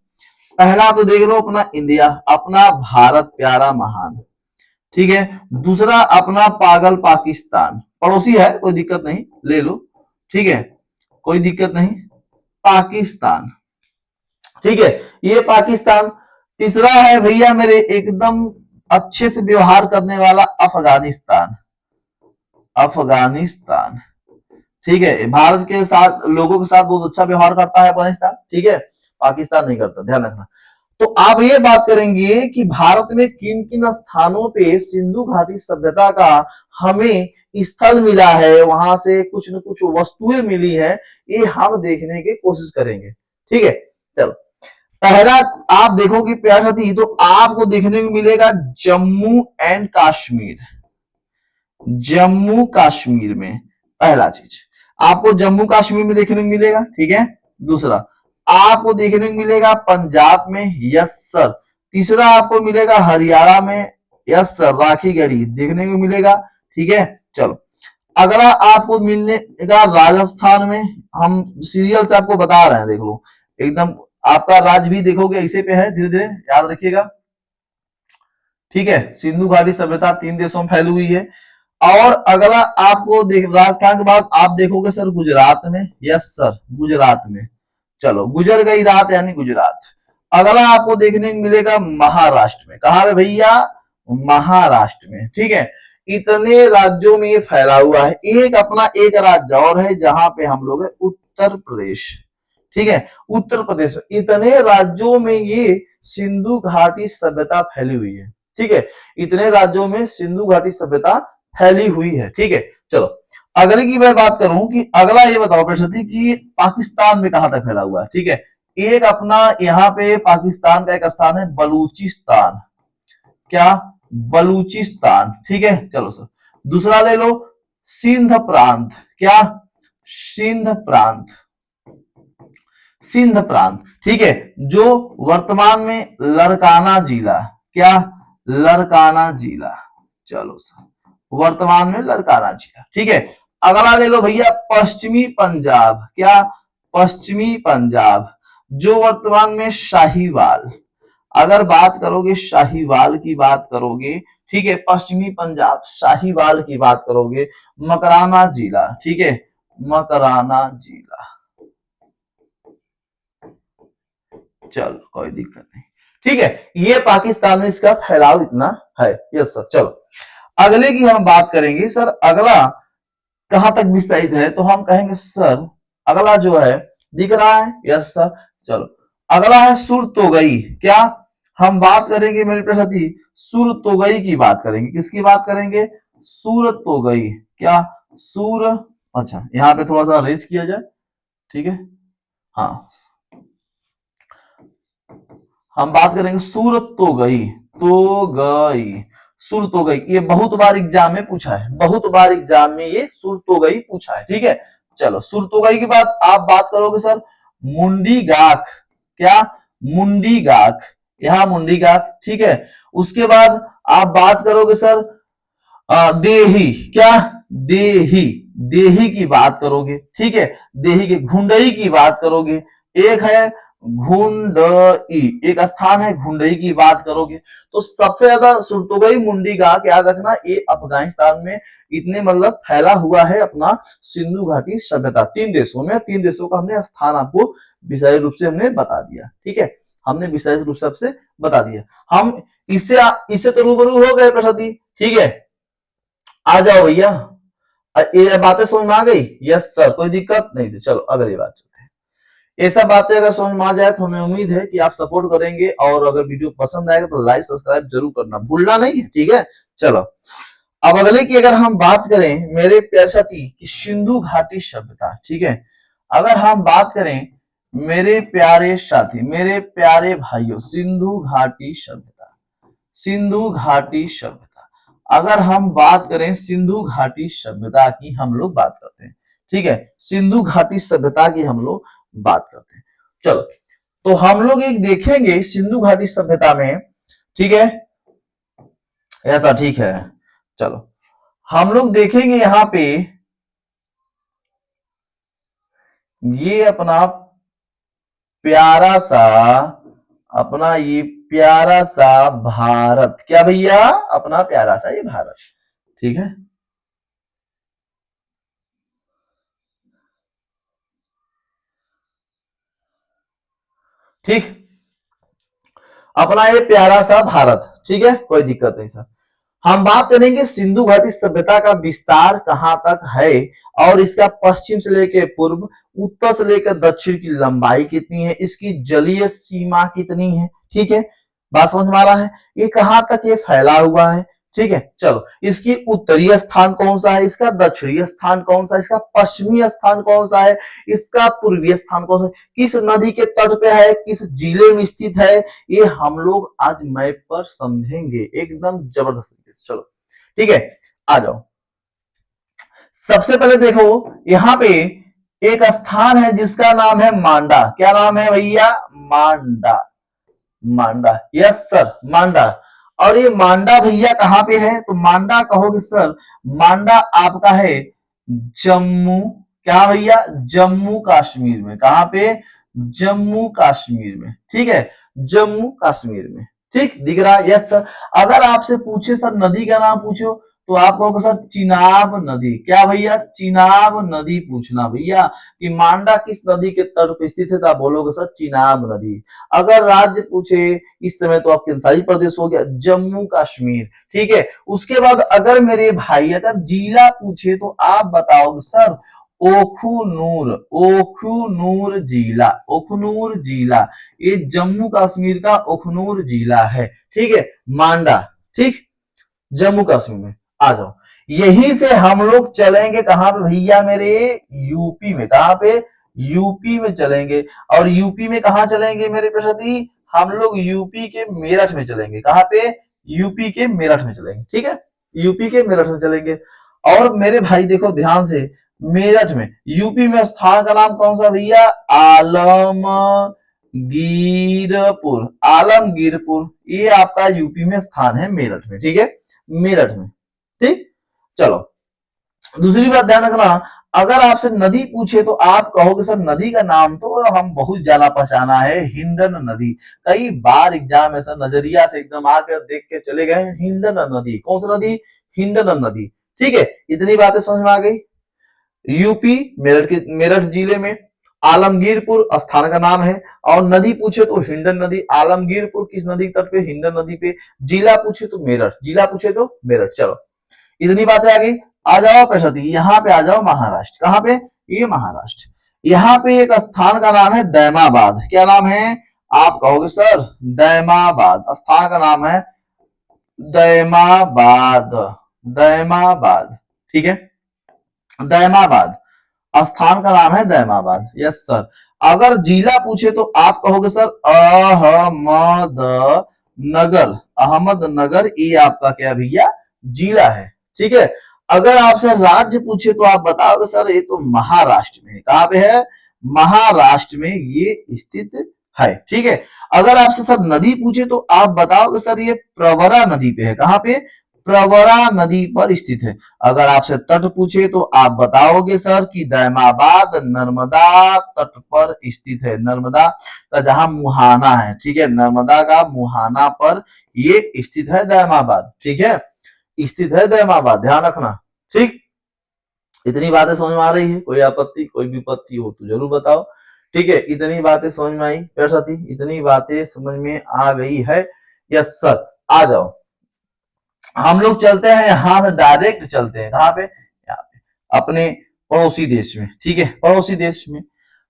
पहला तो देख लो अपना इंडिया, अपना भारत प्यारा महान। ठीक है, दूसरा अपना पागल पाकिस्तान, पड़ोसी है, कोई दिक्कत नहीं, ले लो। ठीक है, कोई दिक्कत नहीं, पाकिस्तान। ठीक है, ये पाकिस्तान। तीसरा है भैया मेरे एकदम अच्छे से व्यवहार करने वाला अफगानिस्तान, अफगानिस्तान। ठीक है, भारत के साथ, लोगों के साथ बहुत अच्छा व्यवहार करता है अफगानिस्तान। ठीक है, पाकिस्तान नहीं करता, ध्यान रखना। तो आप ये बात करेंगे कि भारत में किन किन स्थानों पे सिंधु घाटी सभ्यता का हमें स्थल मिला है, वहां से कुछ न कुछ वस्तुएं मिली है, ये हम देखने की कोशिश करेंगे। ठीक है, चलो पहला आप देखोगे प्यार साथी, तो आपको देखने को मिलेगा जम्मू एंड कश्मीर। जम्मू कश्मीर में पहला चीज आपको जम्मू कश्मीर में देखने को मिलेगा। ठीक है, दूसरा आपको देखने को मिलेगा पंजाब में, यस सर। तीसरा आपको मिलेगा हरियाणा में, यस सर, राखी गढ़ी देखने को मिलेगा। ठीक है, चलो अगला आपको मिलेगा राजस्थान में। हम सीरियल से आपको बता रहे हैं, देख लो एकदम आपका राज भी देखोगे ऐसे पे है, धीरे धीरे याद रखिएगा। ठीक है, सिंधु घाटी सभ्यता 3 देशों में फैली हुई है। और अगला आपको राजस्थान के बाद आप देखोगे सर गुजरात में, यस सर, गुजरात में। चलो गुजर गई रात यानी गुजरात। अगला आपको देखने को मिलेगा महाराष्ट्र में। कहा है भैया? महाराष्ट्र में। ठीक है, इतने राज्यों में ये फैला हुआ है। एक अपना एक राज्य और है जहां पे हम लोग है, उत्तर प्रदेश। ठीक है, उत्तर प्रदेश में इतने राज्यों में ये सिंधु घाटी सभ्यता फैली हुई है। ठीक है, इतने राज्यों में सिंधु घाटी सभ्यता फैली हुई है। ठीक है, चलो अगले की मैं बात करूं कि अगला ये बताओ प्रश्न कि पाकिस्तान में कहां तक फैला हुआ है। ठीक है, एक अपना यहाँ पे पाकिस्तान का एक स्थान है बलूचिस्तान। क्या? बलूचिस्तान। ठीक है, चलो सर दूसरा ले लो, सिंध प्रांत। क्या? सिंध प्रांत, सिंध प्रांत। ठीक है, जो वर्तमान में लड़काना जिला। क्या? लड़काना जिला। चलो सर, वर्तमान में लड़काना जिला। ठीक है, अगला ले लो भैया पश्चिमी पंजाब। क्या? पश्चिमी पंजाब, जो वर्तमान में शाहीवाल। अगर बात करोगे शाहीवाल की बात करोगे, ठीक है, पश्चिमी पंजाब शाहीवाल की बात करोगे, मकराना जिला। ठीक है, मकराना जिला। चलो कोई दिक्कत नहीं। ठीक है, ये पाकिस्तान में इसका फैलाव इतना है। यस सर, चलो अगले की हम बात करेंगे। सर अगला कहां तक विस्तारित है, तो हम कहेंगे सर अगला जो है दिख रहा है, यस सर। चलो अगला है सुरतोगई। क्या? हम बात करेंगे मेरे प्यारे साथी सुरतोगई की बात करेंगे। किसकी बात करेंगे? सुरतोगई। क्या? सुर, अच्छा यहाँ पे थोड़ा सा अरेंज किया जाए। ठीक है, हाँ हम बात करेंगे सुरतोगई। तो गई, सुरतोगई, ये बहुत बार एग्जाम में पूछा है, बहुत बार एग्जाम में ये सुरतोगई पूछा है। ठीक है, चलो सुरतोगई के बाद आप बात करोगे सर मुंडी गाक। क्या? मुंडी गाक, यहाँ मुंडी गाक। ठीक है, उसके बाद आप बात करोगे सर देही। क्या? देही, देही की बात करोगे। ठीक है, देही की, घुंडई की बात करोगे। एक है घुंडई, एक स्थान है घुंडई की बात करोगे। तो सबसे ज्यादा सुरतोगई मुंडी गाक याद रखना, ये अफगानिस्तान में इतने मतलब फैला हुआ है अपना सिंधु घाटी सभ्यता। 3 देशों में, 3 देशों का हमने स्थान आपको विशेष रूप से हमने बता दिया। ठीक है, हमने विशेष रूप से आपसे बता दिया। हम इससे तो रूबरू हो गए प्रसादी। ठीक है, आ जाओ भैया, ये बातें समझ में आ गई? यस सर, कोई दिक्कत नहीं। चलो अगली बात चलते हैं। ये सब बातें अगर समझ में आ जाए तो हमें उम्मीद है कि आप सपोर्ट करेंगे, और अगर वीडियो पसंद आएगा तो लाइक सब्सक्राइब जरूर करना भूलना नहीं है। ठीक है, चलो अब अगले की अगर हम बात करें मेरे प्यारे साथी कि सिंधु घाटी सभ्यता, ठीक है, अगर हम बात करें मेरे प्यारे साथी, मेरे प्यारे भाइयों, सिंधु घाटी सभ्यता, सिंधु घाटी सभ्यता, अगर हम बात करें सिंधु घाटी सभ्यता की हम लोग बात करते हैं, ठीक है, सिंधु घाटी सभ्यता की हम लोग बात करते हैं। चलो, तो हम लोग एक देखेंगे सिंधु घाटी सभ्यता में, ठीक है, ऐसा ठीक है। चलो, हम लोग देखेंगे यहां पे ये अपना प्यारा सा, अपना ये प्यारा सा भारत, क्या भैया, अपना प्यारा सा ये भारत, ठीक है, ठीक, अपना ये प्यारा सा भारत, ठीक है, कोई दिक्कत नहीं सर। हम बात करेंगे सिंधु घाटी सभ्यता का विस्तार कहां तक है और इसका पश्चिम से लेकर पूर्व, उत्तर से लेकर दक्षिण की लंबाई कितनी है, इसकी जलीय सीमा कितनी है, ठीक है, बात समझ में आ रहा है, ये कहां तक ये फैला हुआ है, ठीक है। चलो, इसकी उत्तरीय स्थान कौन सा है, इसका दक्षिणी स्थान कौन सा है, इसका पश्चिमी स्थान कौन सा है, इसका पूर्वीय स्थान कौन सा है, किस नदी के तट पे है, किस जिले में स्थित है, ये हम लोग आज मैप पर समझेंगे एकदम जबरदस्त। चलो, ठीक है, आ जाओ। सबसे पहले देखो यहां पे एक स्थान है जिसका नाम है मांडा, क्या नाम है भैया, मांडा, मांडा, यस सर, मांडा। और ये मांडा भैया कहां पे है, तो मांडा कहोगे सर, मांडा आपका है जम्मू, क्या भैया, जम्मू कश्मीर में, कहां पे, जम्मू कश्मीर में, ठीक है, जम्मू कश्मीर में, ठीक दिख रहा है, यस सर। अगर आपसे पूछे सर नदी का नाम पूछो तो आप कहोगे सर चिनाब नदी, क्या भैया, चिनाब नदी पूछना भैया कि मांडा किस नदी के तट पर स्थित है, तो आप बोलोगे सर चिनाब नदी। अगर राज्य पूछे इस समय तो आपके अंसारी प्रदेश हो गया, जम्मू कश्मीर, ठीक है। उसके बाद अगर मेरे भाई अगर जिला पूछे तो आप बताओगे सर ओखुनूर, ओखुनूर जिला, ओखनूर जिला, ये जम्मू कश्मीर का ओखनूर जिला है, ठीक है, मांडा, ठीक, जम्मू कश्मीर में। आ जाओ, यहीं से हम लोग चलेंगे कहां पे भैया मेरे, यूपी में, कहां पे, यूपी में चलेंगे। और यूपी में कहां चलेंगे मेरे प्रसादी, हम लोग यूपी के मेरठ में चलेंगे, कहां पे, यूपी के मेरठ में चलेंगे, ठीक है, यूपी के मेरठ में चलेंगे। और मेरे भाई देखो ध्यान से, मेरठ में, यूपी में स्थान का नाम कौन सा भैया, आलमगीरपुर, आलमगीरपुर, ये आपका यूपी में स्थान है मेरठ में, ठीक है, मेरठ में, ठीक। चलो, दूसरी बात ध्यान रखना, अगर आपसे नदी पूछे तो आप कहोगे सर नदी का नाम तो हम बहुत जाना पहचाना है, हिंडन नदी, कई बार एग्जाम में सर नजरिया से एकदम आकर देख के चले गए, हिंडन नदी, कौन सा नदी, हिंडन नदी, ठीक है, इतनी बातें समझ में आ गई। यूपी मेरठ के, मेरठ जिले में आलमगीरपुर स्थान का नाम है। और नदी पूछे तो हिंडन नदी, आलमगीरपुर किस नदी तट पे, हिंडन नदी पे। जिला पूछे तो मेरठ, जिला पूछे तो मेरठ। चलो, इतनी बातें आ गई। आ जाओ प्रसादी, यहाँ पे आ जाओ महाराष्ट्र, कहां पे, ये महाराष्ट्र, यहाँ पे एक स्थान का नाम है दैमाबाद, क्या नाम है, आप कहोगे सर दैमाबाद, स्थान का नाम है दैमाबाद, दैमाबाद, ठीक है, दैमाबाद, स्थान का नाम है दैमाबाद, यस सर। अगर जिला पूछे तो आप कहोगे सर अहमदनगर, अहमदनगर, ये आपका क्या भैया, जिला है, ठीक है। अगर आपसे राज्य पूछे तो आप बताओगे सर ये तो महाराष्ट्र में है, कहां पे है, महाराष्ट्र में ये स्थित है, ठीक है। अगर आपसे सर नदी पूछे तो आप बताओगे सर ये प्रवरा नदी पे है, कहां पे, प्रवरा नदी पर स्थित है। अगर आपसे तट पूछे तो आप बताओगे सर कि दैमाबाद नर्मदा तट पर स्थित है, नर्मदा का जहां मुहाना है, ठीक है, नर्मदा का मुहाना पर ये स्थित है दैमाबाद, ठीक है, स्थित है दैमाबाद, ध्यान रखना, ठीक। इतनी बातें समझ में आ रही है, कोई आपत्ति कोई विपत्ति हो तो जरूर बताओ, ठीक है। इतनी बातें समझ में आई प्यारे साथी, इतनी बातें समझ में आ गई है, यस सर। आ जाओ, हम लोग चलते हैं यहां से डायरेक्ट चलते हैं कहां पे, यहाँ पे अपने पड़ोसी देश में, ठीक है, पड़ोसी देश में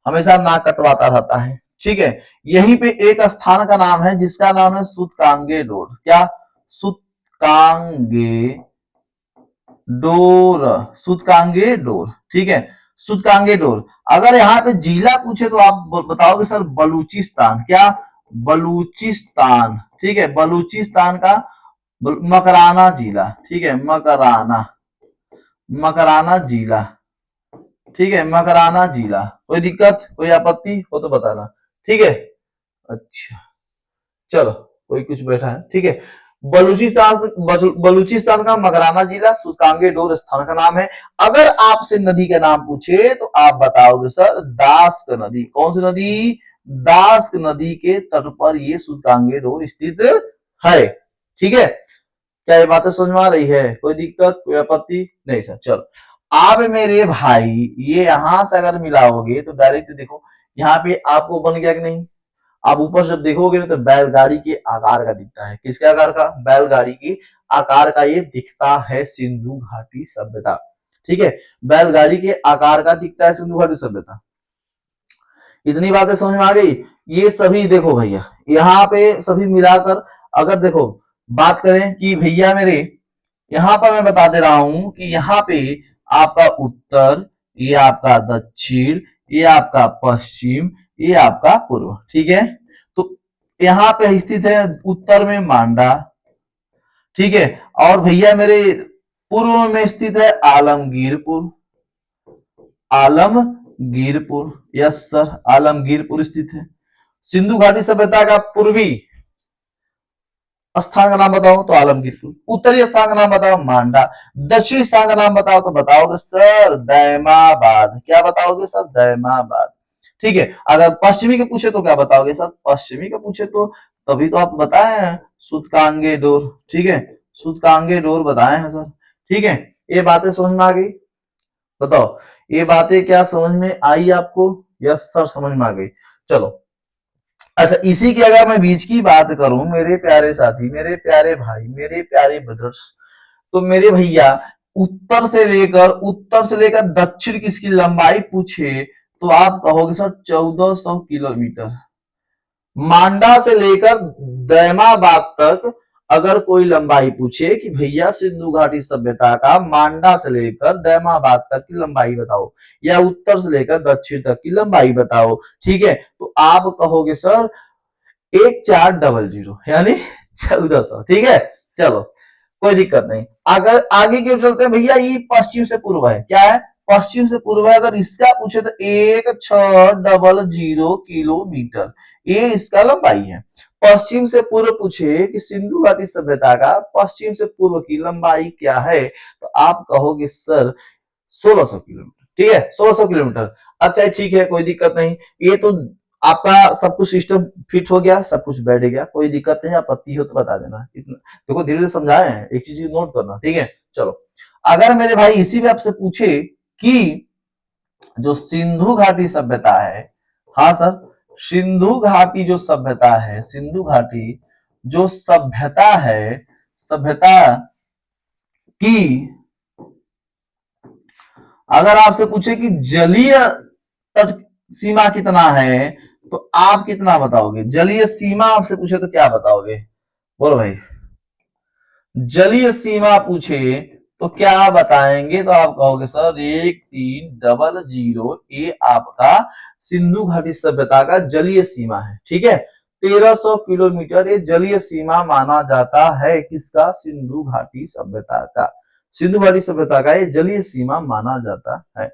हमेशा नाक कटवाता रहता है, ठीक है। यहीं पे एक स्थान का नाम है जिसका नाम है सुतकांगे रोड, क्या, सुतकांगे डोर, सूतकांगे डोर, ठीक है, सूतकांगे डोर। अगर यहाँ पे जिला पूछे तो आप बताओगे सर बलूचिस्तान, क्या, बलूचिस्तान, ठीक है, बलूचिस्तान का मकराना जिला, ठीक है, मकराना, मकराना जिला, ठीक है, मकराना जिला। कोई दिक्कत, कोई आपत्ति हो तो बताना, ठीक है। अच्छा, चलो, कोई कुछ बैठा है, ठीक है। बलूचिस्तान, बलूचिस्तान का मकराना जिला सूतकांगे डोर स्थान का नाम है। अगर आपसे नदी का नाम पूछे तो आप बताओगे सर दास्क नदी। कौन सी नदी? दास्क नदी के तट पर ये सूतकांगे डोर स्थित है, ठीक है। क्या ये बातें समझ में आ रही है? कोई दिक्कत, कोई आपत्ति नहीं सर। चलो, आप मेरे भाई ये यहां से अगर मिलाओगे तो डायरेक्ट देखो यहाँ पे आपको बन गया कि नहीं। आप ऊपर जब देखोगे ना तो बैलगाड़ी के आकार का दिखता है। किसके आकार का? बैलगाड़ी के आकार का ये दिखता है सिंधु घाटी सभ्यता, ठीक है। बैलगाड़ी के आकार का दिखता है सिंधु घाटी सभ्यता। इतनी बातें समझ में आ गई। ये सभी देखो भैया, यहाँ पे सभी मिलाकर अगर देखो बात करें कि भैया मेरे यहाँ पर मैं बता दे रहा हूं कि यहाँ पे आपका उत्तर, ये आपका दक्षिण, ये आपका पश्चिम, ये आपका पूर्व, ठीक है। तो यहाँ पे स्थित है उत्तर में मांडा, ठीक है, और भैया मेरे पूर्व में स्थित है आलमगीरपुर, आलमगीरपुर, यस सर, आलमगीरपुर स्थित है। सिंधु घाटी सभ्यता का पूर्वी स्थान का नाम बताओ तो आलमगीरपुर, उत्तरी स्थान का नाम बताओ मांडा, दक्षिणी स्थान का नाम बताओ तो बताओगे सर दैमाबाद। क्या बताओगे सर? दैमाबाद, ठीक है। अगर पश्चिमी के पूछे तो क्या बताओगे सर? पश्चिमी के पूछे तो तभी तो आप बताए हैं सूतकांगे डोर, ठीक है, सूतकांगे डोर बताए हैं सर, ठीक है। ये बातें समझ में आ गई? बताओ, ये बातें क्या समझ में आई आपको? यस सर, समझ में आ गई। चलो, अच्छा, इसी की अगर मैं बीच की बात करूं मेरे प्यारे साथी, मेरे प्यारे भाई, मेरे प्यारे ब्रदर्स, तो मेरे भैया उत्तर से लेकर दक्षिण की इसकी लंबाई पूछे तो आप कहोगे सर 1400 किलोमीटर। मांडा से लेकर दैमाबाद तक अगर कोई लंबाई पूछे कि भैया सिंधु घाटी सभ्यता का मांडा से लेकर दैमाबाद तक की लंबाई बताओ या उत्तर से लेकर दक्षिण तक की लंबाई बताओ, ठीक है, तो आप कहोगे सर 1400 यानी 1400, ठीक है। चलो, कोई दिक्कत नहीं। अगर आगे क्यों चलते हैं भैया, ये पश्चिम से पूर्व है, क्या है? पश्चिम से पूर्व है। अगर इसका पूछे तो 1600 किलोमीटर ये इसका लंबाई है। पश्चिम से पूर्व पूछे कि सिंधु घाटी सभ्यता का पश्चिम से पूर्व की लंबाई क्या है तो आप कहोगे सर 1600 किलोमीटर, ठीक है, 1600 किलोमीटर। अच्छा ठीक है, कोई दिक्कत नहीं। ये तो आपका सब कुछ सिस्टम फिट हो गया, सब कुछ बैठ गया, कोई दिक्कत नहीं। आपत्ति हो तो बता देना। इतना देखो, धीरे धीरे समझाए हैं, एक चीज नोट करना, ठीक है। चलो, अगर मेरे भाई इसी में आपसे पूछे कि जो सिंधु घाटी सभ्यता है, हाँ सर, सिंधु घाटी जो सभ्यता है, सिंधु घाटी जो सभ्यता है, सभ्यता की अगर आपसे पूछे कि जलीय तट सीमा कितना है तो आप कितना बताओगे? जलीय सीमा आपसे पूछे तो क्या बताओगे? बोलो भाई, जलीय सीमा पूछे तो क्या बताएंगे? तो आप कहोगे सर 1300, ये आपका सिंधु घाटी सभ्यता का जलीय सीमा है, ठीक है। 1300 किलोमीटर ये जलीय सीमा माना जाता है किसका? सिंधु घाटी सभ्यता का। सिंधु घाटी सभ्यता का ये जलीय सीमा माना जाता है,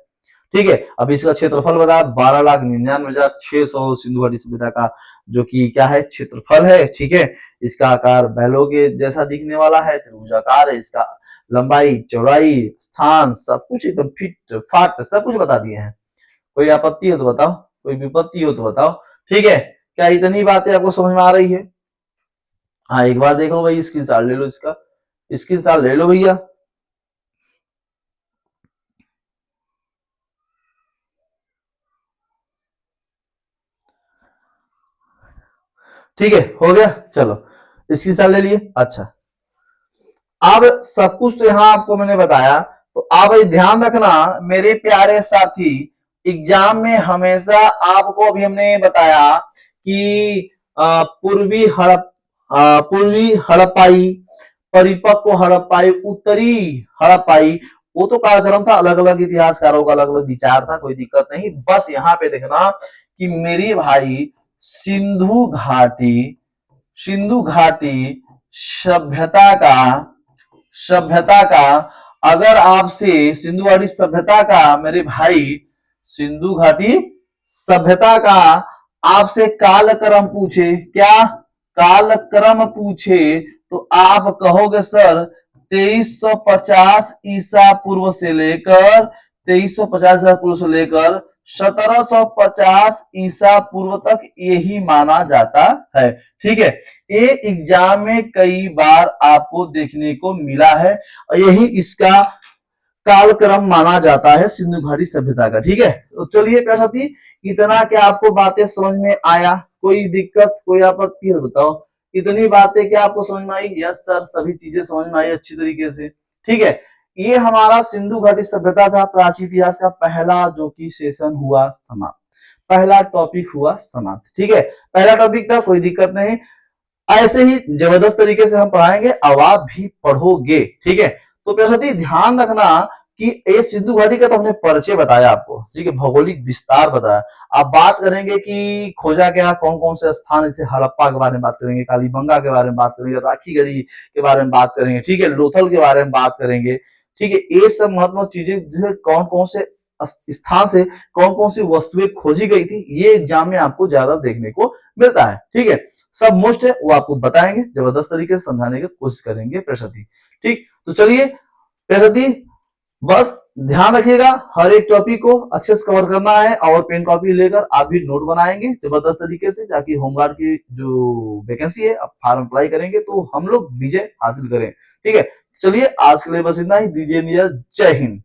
ठीक है। अब इसका क्षेत्रफल बताया 12,99,600 सिंधु घाटी सभ्यता का, जो कि क्या है? क्षेत्रफल है, ठीक है। इसका आकार बैलों के जैसा दिखने वाला है, त्रिभुजाकार है। इसका लंबाई, चौड़ाई, स्थान सब कुछ एकदम फिट फाट सब कुछ बता दिए हैं। कोई आपत्ति हो तो बताओ, कोई विपत्ति हो तो बताओ, ठीक है। क्या इतनी बातें आपको समझ में आ रही है? हाँ, एक बार देखो भाई, स्क्रीनशॉट ले लो, इसका स्क्रीनशॉट ले लो भैया। ठीक है, हो गया। चलो, स्क्रीनशॉट ले लिए। अच्छा, अब सब कुछ तो यहाँ आपको मैंने बताया, तो आप ध्यान रखना मेरे प्यारे साथी, एग्जाम में हमेशा आपको, अभी हमने बताया कि पूर्वी हड़प्पाई, परिपक्व हड़प्पाई, उत्तरी हड़प्पाई, वो तो कालक्रम था, अलग अलग इतिहासकारों का अलग अलग विचार था, कोई दिक्कत नहीं। बस यहाँ पे देखना कि मेरी भाई सिंधु घाटी, सिंधु घाटी सभ्यता का, सभ्यता का अगर आपसे सिंधु घाटी सभ्यता का मेरे भाई, सिंधु घाटी सभ्यता का आपसे कालक्रम पूछे, क्या कालक्रम पूछे, तो आप कहोगे सर 2350 ईसा पूर्व से लेकर 2350 ईसा पूर्व से लेकर 1750 ईसा पूर्व तक यही माना जाता है। ठीक है, ये एग्जाम में कई बार आपको देखने को मिला है और यही इसका कालक्रम माना जाता है सिंधु घाटी सभ्यता का। ठीक है, तो चलिए प्यारे साथी, इतना क्या आपको बातें समझ में आया, कोई दिक्कत कोई आपत्ति है बताओ, इतनी बातें क्या आपको समझ में आई? यस सर, सभी चीजें समझ में आई अच्छी तरीके से। ठीक है, ये हमारा सिंधु घाटी सभ्यता था, प्राचीन इतिहास का पहला जो कि सेशन हुआ समाप्त, पहला टॉपिक हुआ समाप्त। ठीक है, पहला टॉपिक था, कोई दिक्कत नहीं, ऐसे ही जबरदस्त तरीके से हम पढ़ाएंगे, अब आप भी पढ़ोगे। ठीक है, तो प्यारे साथी ध्यान रखना कि ये सिंधु घाटी का तो हमने परिचय बताया आपको, ठीक है, भौगोलिक विस्तार बताया। अब बात करेंगे कि खोजा गया कौन कौन से स्थान, जैसे हड़प्पा के बारे में बात करेंगे, कालीबंगा के बारे में बात करेंगे, राखीगढ़ी के बारे में बात करेंगे, ठीक है, लोथल के बारे में बात करेंगे। ठीक है, ये सब महत्वपूर्ण चीजें कौन कौन से स्थान से कौन कौन सी वस्तुएं खोजी गई थी, ये एग्जाम में आपको ज्यादा देखने को मिलता है। ठीक है, सब मोस्ट है वो आपको बताएंगे, जबरदस्त तरीके से समझाने की कोशिश करेंगे प्यारे साथी। ठीक, तो चलिए प्यारे साथी, बस ध्यान रखिएगा हर एक टॉपिक को अच्छे से कवर करना है और पेन कॉपी लेकर आप भी नोट बनाएंगे जबरदस्त तरीके से, ताकि होमगार्ड की जो वैकेंसी है आप फॉर्म अप्लाई करेंगे तो हम लोग विजय हासिल करें। ठीक है, चलिए आज के लिए बस इतना ही, दीजिए जय हिंद।